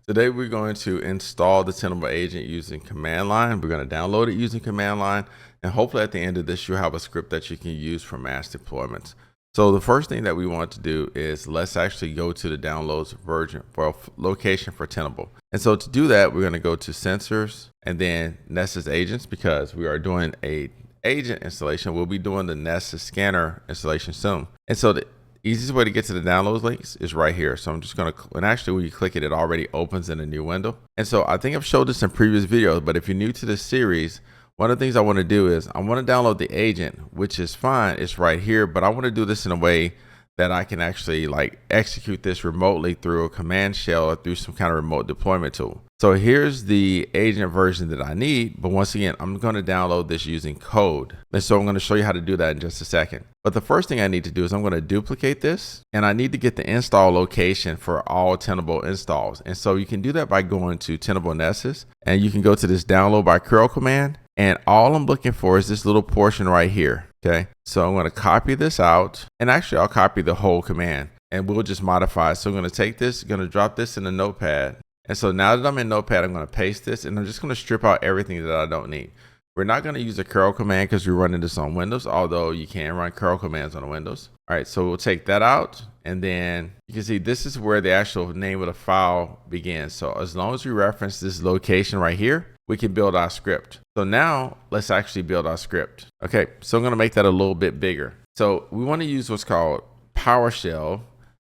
Today we're going to install the Tenable agent using command line. We're going to download it using command line, and hopefully at the end of this you'll have a script that you can use for mass deployments. So the first thing that we want to do is let's actually go to the downloads version for location for Tenable. And so to do that, we're going to go to sensors and then Nessus agents, because we are doing a agent installation. We'll be doing the Nessus scanner installation soon. And so the easiest way to get to the downloads links is right here. So I'm just going to, and actually when you click it, it already opens in a new window. And so I think I've showed this in previous videos, but if you're new to this series, one of the things I want to do is I want to download the agent, which is fine. It's right here, but I want to do this in a way that I can actually like execute this remotely through a command shell or through some kind of remote deployment tool. So here's the agent version that I need. But once again, I'm going to download this using code. And so I'm going to show you how to do that in just a second. But the first thing I need to do is I'm going to duplicate this, and I need to get the install location for all Tenable installs. And so you can do that by going to Tenable Nessus, and you can go to this download by curl command. And all I'm looking for is this little portion right here. Okay, so I'm going to copy this out, and actually I'll copy the whole command and we'll just modify it. So I'm going to take this, going to drop this in the notepad. And so now that I'm in notepad, I'm going to paste this, and I'm just going to strip out everything that I don't need. We're not going to use a curl command because we're running this on Windows, although you can run curl commands on Windows. All right, so we'll take that out, and then you can see this is where the actual name of the file begins. So as long as we reference this location right here, we can build our script. So now let's actually build our script. Okay, so I'm going to make that a little bit bigger. So we want to use what's called PowerShell.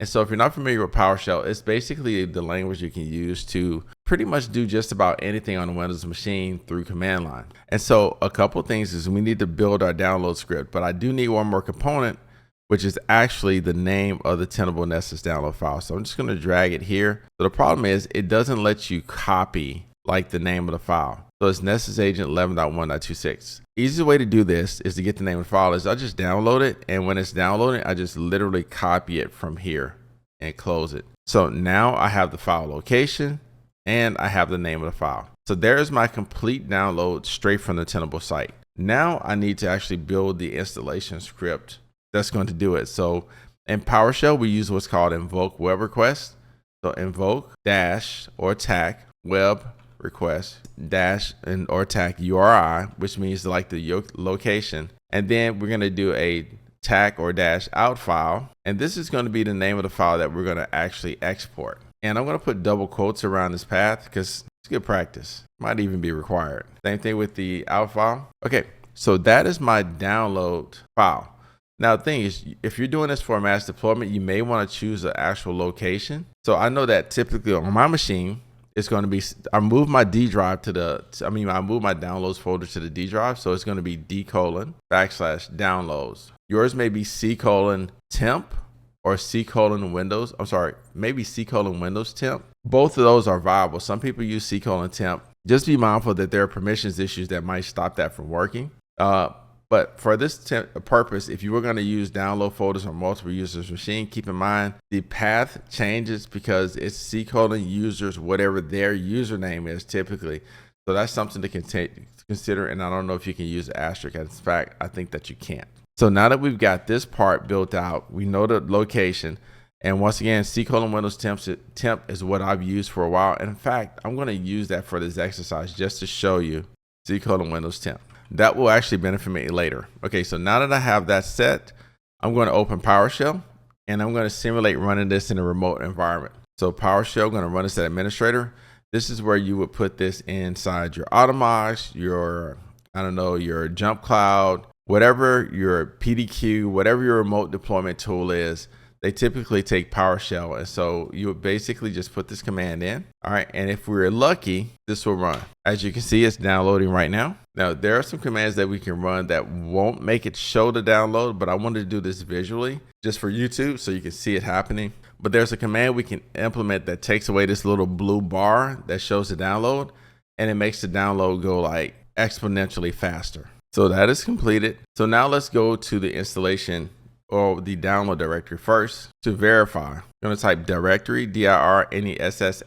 And so if you're not familiar with PowerShell, it's basically the language you can use to pretty much do just about anything on a Windows machine through command line. And so a couple of things is we need to build our download script, but I do need one more component, which is actually the name of the Tenable Nessus download file. So I'm just going to drag it here. So the problem is it doesn't let you copy like the name of the file. So it's Nessus agent 11.1.26. Easiest way to do this is to get the name of the file is I just download it, and when it's downloading, I just literally copy it from here and close it. So now I have the file location and I have the name of the file. So there's my complete download straight from the Tenable site. Now I need to actually build the installation script that's going to do it. So in PowerShell, we use what's called Invoke-WebRequest. So invoke dash or attack web request dash and or attack URI, which means like the location. And then we're going to do a tac or dash out file. And this is going to be the name of the file that we're going to actually export. And I'm going to put double quotes around this path because it's good practice. Might even be required. Same thing with the out file. Okay, so that is my download file. Now the thing is, if you're doing this for a mass deployment, you may want to choose an actual location. So I know that typically on my machine, it's going to be, I move my D drive to the, I move my downloads folder to the D drive. So it's going to be D:/downloads. Yours may be C:temp or C:windows. I'm sorry, maybe C:windows temp. Both of those are viable. Some people use C:temp. Just be mindful that there are permissions issues that might stop that from working. But for this purpose, if you were going to use download folders on multiple users' machine, keep in mind the path changes because it's C:users, whatever their username is typically. So that's something to consider. And I don't know if you can use asterisk. In fact, I think that you can't. So now that we've got this part built out, we know the location. And once again, C:windows temp is what I've used for a while. And in fact, I'm going to use that for this exercise just to show you C:windows temp. That will actually benefit me later. Okay, so now that I have that set, I'm going to open PowerShell and I'm going to simulate running this in a remote environment. So PowerShell, I'm going to run this as administrator. This is where you would put this inside your Automox, your, your Jump Cloud, whatever your PDQ, whatever your remote deployment tool is. They typically take PowerShell. And so you would basically just put this command in. All right. And if we're lucky, this will run. As you can see, it's downloading right now. Now, there are some commands that we can run that won't make it show the download, but I wanted to do this visually just for YouTube so you can see it happening. But there's a command we can implement that takes away this little blue bar that shows the download, and it makes the download go like exponentially faster. So that is completed. So now let's go to the installation or the download directory first to verify. I'm going to type directory, DIRNESS*,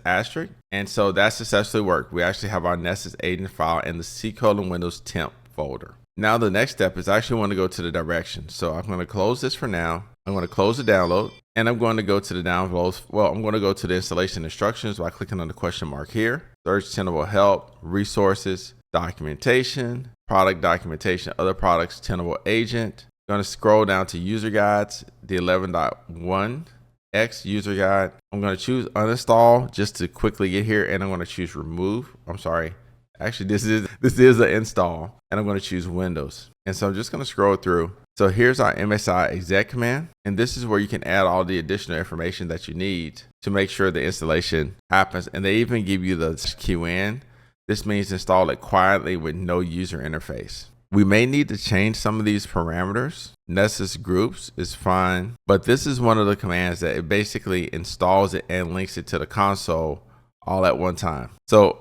and so that successfully worked. We actually have our Nessus agent file in the C:windows temp folder. Now the next step is I actually want to go to the direction. So I'm going to close this for now. I'm going to close the download, and I'm going to go to the downloads. Well, I'm going to go to the installation instructions by clicking on the question mark here. Search Tenable Help, Resources, Documentation, Product Documentation, Other Products, Tenable Agent. I'm going to scroll down to User Guides, the 11.1x User Guide. I'm going to choose Uninstall just to quickly get here, and I'm going to choose Remove. I'm sorry. Actually, this is an install, and I'm going to choose Windows. And so I'm just going to scroll through. So here's our MSIExec command, and this is where you can add all the additional information that you need to make sure the installation happens. And they even give you the QN. This means install it quietly with no user interface. We may need to change some of these parameters. Nessus groups is fine, but this is one of the commands that it basically installs it and links it to the console all at one time. So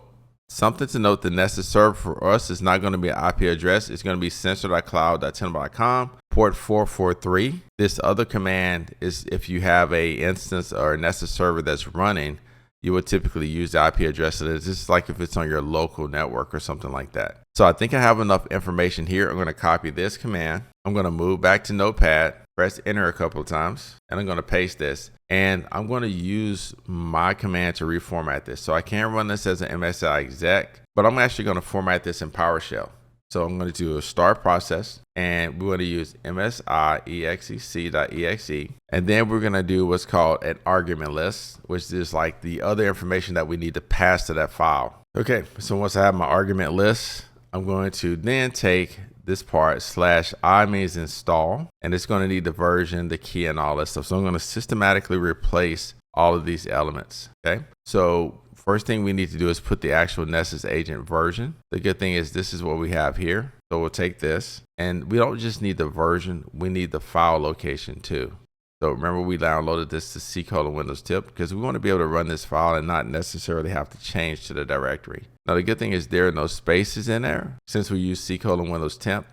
something to note, the Nessus server for us is not going to be an IP address. It's going to be sensor.cloud.tenable.com, port 443. This other command is if you have a instance or a Nessus server that's running, you would typically use the IP address. So it's just like if it's on your local network or something like that. So I think I have enough information here. I'm going to copy this command. I'm going to move back to Notepad, press enter a couple of times, and I'm going to paste this. And I'm going to use my command to reformat this. So I can run this as an MSIExec, but I'm actually going to format this in PowerShell. So I'm going to do a start process, and we're going to use MSIExec.exe. And then we're going to do what's called an argument list, which is like the other information that we need to pass to that file. Okay, so once I have my argument list, I'm going to then take this part /I means install, and it's going to need the version, the key, and all that stuff. So I'm going to systematically replace all of these elements. Okay, so first thing we need to do is put the actual Nessus agent version. The good thing is this is what we have here. So we'll take this, and we don't just need the version, we need the file location too. So remember, we downloaded this to C:\Windows tip because we want to be able to run this file and not necessarily have to change to the directory. Now the good thing is there are no spaces in there since we use C:\Windows temp.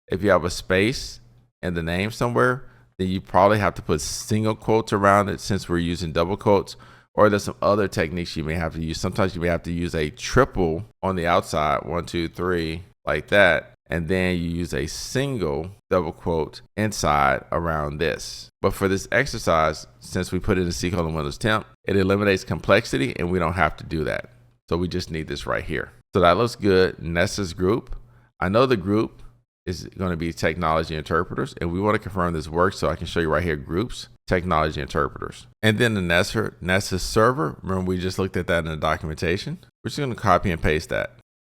If you have a space in the name somewhere, then you probably have to put single quotes around it since we're using double quotes, or there's some other techniques you may have to use. Sometimes you may have to use a triple on the outside, 1, 2, 3, like that. And then you use a single double quote inside around this. But for this exercise, since we put it in C:\Windows temp, it eliminates complexity and we don't have to do that. So we just need this right here. So that looks good. Nessus group. I know the group is going to be technology interpreters, and we want to confirm this works. So I can show you right here, groups, technology interpreters. And then the Nessus server. Remember, we just looked at that in the documentation. We're just going to copy and paste that.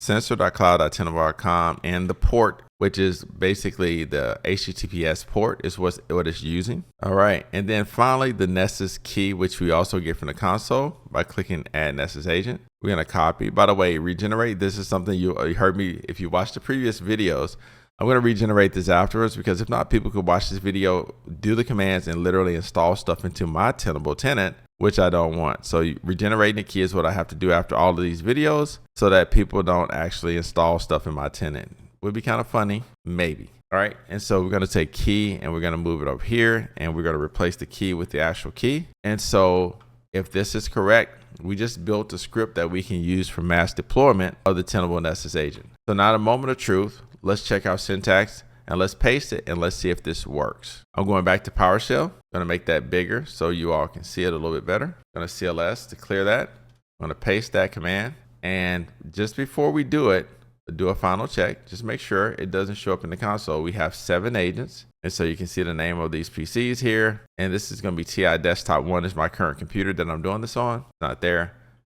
Sensor.cloud.tenable.com, and the port, which is basically the HTTPS port, is what it's using. All right, and then finally the Nessus key, which we also get from the console by clicking Add Nessus Agent. We're going to copy. By the way, regenerate. This is something you heard me if you watched the previous videos. I'm going to regenerate this afterwards because if not, people could watch this video, do the commands, and literally install stuff into my Tenable tenant, which I don't want. So regenerating the key is what I have to do after all of these videos so that people don't actually install stuff in my tenant. Would be kind of funny, maybe. All right, and so we're going to take key and we're going to move it over here, and we're going to replace the key with the actual key. And so if this is correct, we just built a script that we can use for mass deployment of the Tenable Nessus agent. So now the moment of truth. Let's check our syntax and let's paste it and let's see if this works. I'm going back to PowerShell. I'm going to make that bigger so you all can see it a little bit better. I'm going to CLS to clear that. I'm going to paste that command. And just before we do it, do a final check. Just make sure it doesn't show up in the console. We have 7 agents. And so you can see the name of these PCs here. And this is going to be TI Desktop 1 is my current computer that I'm doing this on. It's not there.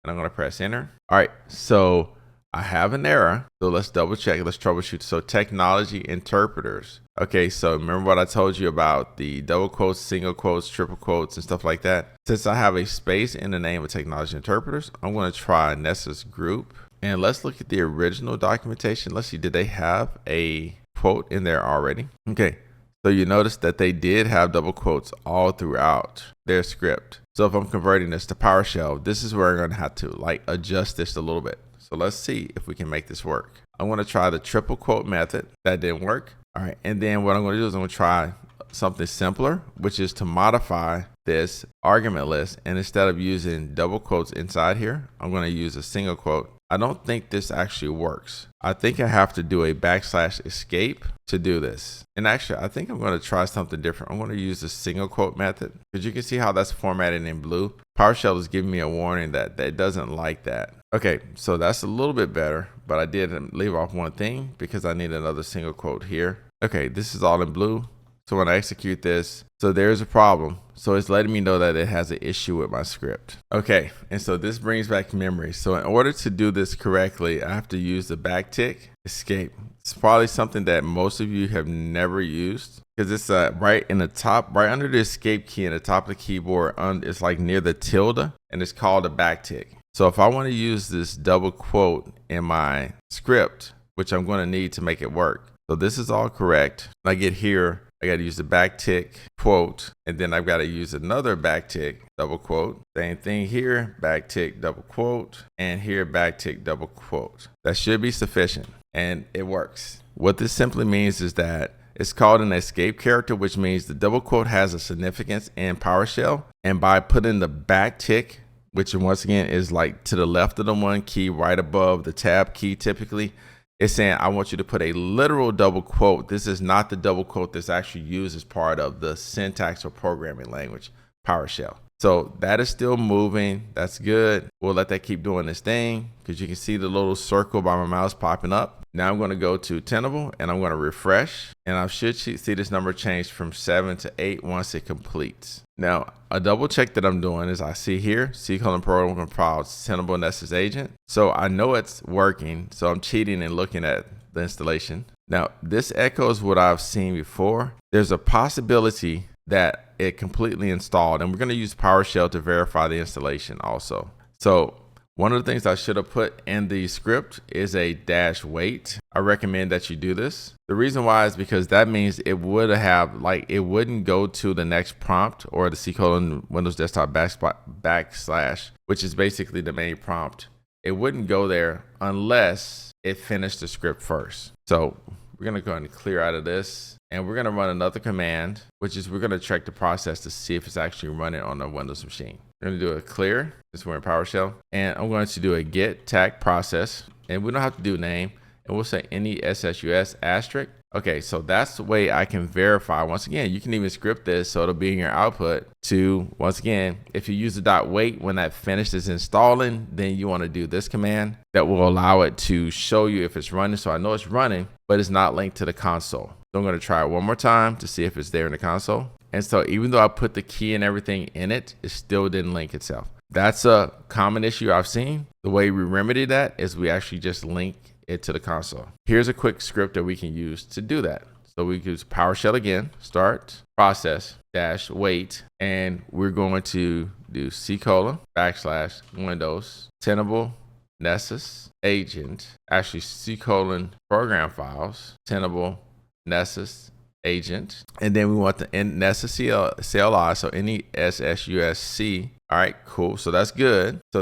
And I'm going to press enter. All right. So I have an error, so let's double check. Let's troubleshoot. So technology interpreters. Okay, so remember what I told you about the double quotes, single quotes, triple quotes, and stuff like that. Since I have a space in the name of technology interpreters, I'm going to try Nessus group. And let's look at the original documentation. Let's see, did they have a quote in there already? Okay, so you notice that they did have double quotes all throughout their script. So if I'm converting this to PowerShell, this is where I'm going to have to adjust this a little bit. So let's see if we can make this work. I'm going to try the triple quote method. That didn't work. All right. And then what I'm going to do is I'm going to try something simpler, which is to modify this argument list. And instead of using double quotes inside here, I'm going to use a single quote. I don't think this actually works. I think I have to do a \escape to do this. And actually, I think I'm going to try something different. I'm going to use the single quote method because you can see how that's formatted in blue. PowerShell is giving me a warning that it doesn't like that. Okay, so that's a little bit better, but I did leave off one thing because I need another single quote here. Okay, this is all in blue. So when I execute this, so there's a problem. So it's letting me know that it has an issue with my script. Okay, and so this brings back memory. So in order to do this correctly, I have to use the backtick escape. It's probably something that most of you have never used because it's right in the top, right under the escape key in the top of the keyboard. It's like near the tilde, and it's called a backtick. So if I want to use this double quote in my script, which I'm going to need to make it work. So this is all correct. When I get here, I got to use the backtick quote, and then I've got to use another backtick double quote. Same thing here, backtick double quote, and here backtick double quote. That should be sufficient, and it works. What this simply means is that it's called an escape character, which means the double quote has a significance in PowerShell, and by putting the backtick, which once again is like to the left of the one key, right above the tab key typically, it's saying, I want you to put a literal double quote. This is not the double quote that's actually used as part of the syntax or programming language, PowerShell. So that is still moving. That's good. We'll let that keep doing this thing because you can see the little circle by my mouse popping up. Now I'm going to go to Tenable and I'm going to refresh, and I should see this number change from 7 to 8 once it completes. Now, a double check that I'm doing is I see here, C:\program compiles Tenable Nessus agent. So I know it's working. So I'm cheating and looking at the installation. Now, this echoes what I've seen before. There's a possibility that it completely installed, and we're going to use PowerShell to verify the installation also. So one of the things I should have put in the script is a -wait. I recommend that you do this. The reason why is because that means it would have, like, it wouldn't go to the next prompt or the C:\Windows Desktop \, which is basically the main prompt. It wouldn't go there unless it finished the script first. So we're going to go ahead and clear out of this. And we're going to run another command, which is we're going to check the process to see if it's actually running on a Windows machine. We're going to do a clear, since we're in PowerShell. And I'm going to do a get tag process. And we don't have to do name. And we'll say nessus asterisk. Okay, so that's the way I can verify. Once again, you can even script this so it'll be in your output to, once again, if you use the .wait when that finishes installing, then you want to do this command that will allow it to show you if it's running. So I know it's running, but it's not linked to the console. So I'm going to try it one more time to see if it's there in the console. And so even though I put the key and everything in it, it still didn't link itself. That's a common issue I've seen. The way we remedy that is we actually just link it to the console. Here's a quick script that we can use to do that. So we use PowerShell again, start, process, -wait, and we're going to do C:\Windows, Tenable Nessus agent, actually C:\program files, Tenable Nessus agent, and then we want the nessuscli, so nessusc. All right, cool. So that's good. So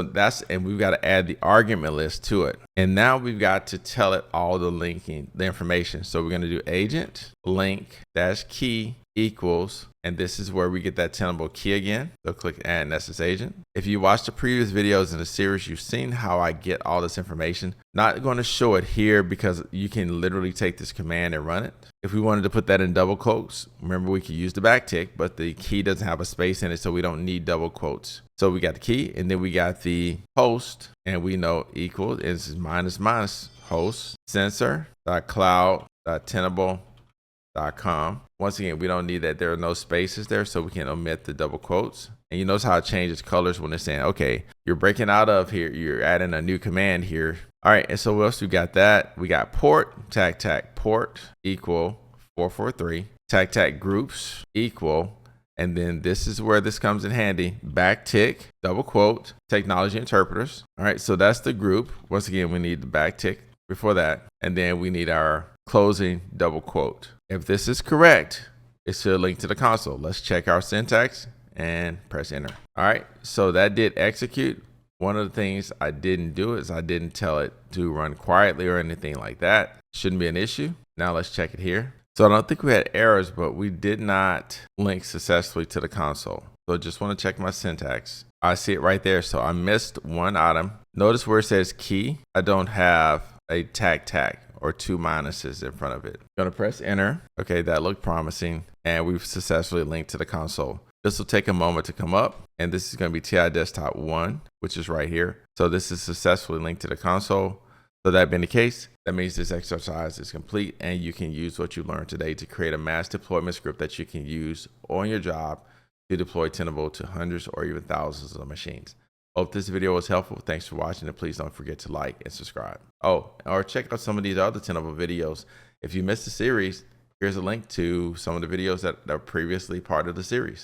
and we've got to add the argument list to it. And now we've got to tell it all the information. So we're going to do agent link -key equals, and this is where we get that Tenable key again. So click add Nessus agent. If you watched the previous videos in the series, you've seen how I get all this information. Not going to show it here because you can literally take this command and run it. If we wanted to put that in double quotes, remember we could use the backtick, but the key doesn't have a space in it, so we don't need double quotes. So we got the key, and then we got the host, and we know equals, and this is minus host sensor.cloud.tenable.com. Once again, we don't need that. There are no spaces there, so we can omit the double quotes. And you notice how it changes colors when it's saying, okay, you're breaking out of here, you're adding a new command here. All right, and so what else we got? That we got port, tag port equal 443, tag groups equal, and then this is where this comes in handy, backtick, double quote, technology interpreters. All right, so that's the group. Once again, we need the backtick before that, and then we need our closing double quote. If this is correct, it should link to the console. Let's check our syntax and press enter. All right, so that did execute. One of the things I didn't do is I didn't tell it to run quietly or anything like that. Shouldn't be an issue. Now let's check it here. So I don't think we had errors, but we did not link successfully to the console. So just want to check my syntax. I see it right there. So I missed one item. Notice where it says key, I don't have a tag or 2 minuses in front of it. I'm going to press enter. Okay, that looked promising, and we've successfully linked to the console. This will take a moment to come up, and this is going to be TI Desktop 1, which is right here. So this is successfully linked to the console. So that being the case, that means this exercise is complete, and you can use what you learned today to create a mass deployment script that you can use on your job to deploy Tenable to hundreds or even thousands of machines. Hope this video was helpful. Thanks for watching, and please don't forget to like and subscribe. Oh, or check out some of these other Tenable videos. If you missed the series, here's a link to some of the videos that are previously part of the series.